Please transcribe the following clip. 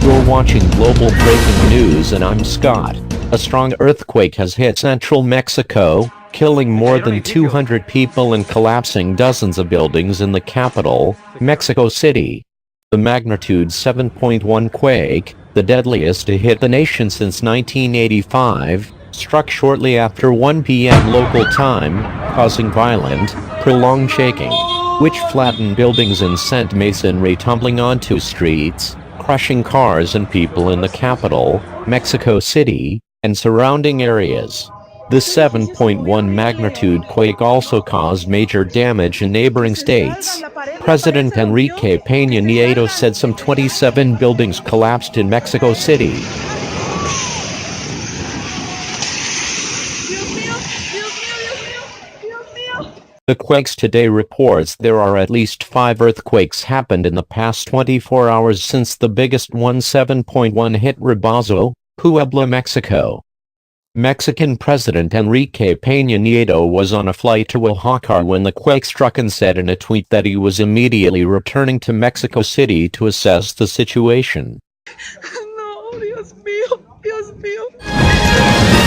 You're watching Global Breaking News and I'm Scott. A strong earthquake has hit central Mexico, killing more than 200 people and collapsing dozens of buildings in the capital, Mexico City. The magnitude 7.1 quake, the deadliest to hit the nation since 1985, struck shortly after 1 p.m. local time, causing violent, prolonged shaking, which flattened buildings and sent masonry tumbling onto streets, crushing cars and people in the capital, Mexico City, and surrounding areas. The 7.1 magnitude quake also caused major damage in neighboring states. President Enrique Peña Nieto said some 27 buildings collapsed in Mexico City. The Quakes Today reports there are at least 5 earthquakes happened in the past 24 hours since the biggest one 7.1 hit Rebozo, Puebla, Mexico. Mexican President Enrique Peña Nieto was on a flight to Oaxaca when the quake struck and said in a tweet that he was immediately returning to Mexico City to assess the situation. No, Dios mío, Dios mío.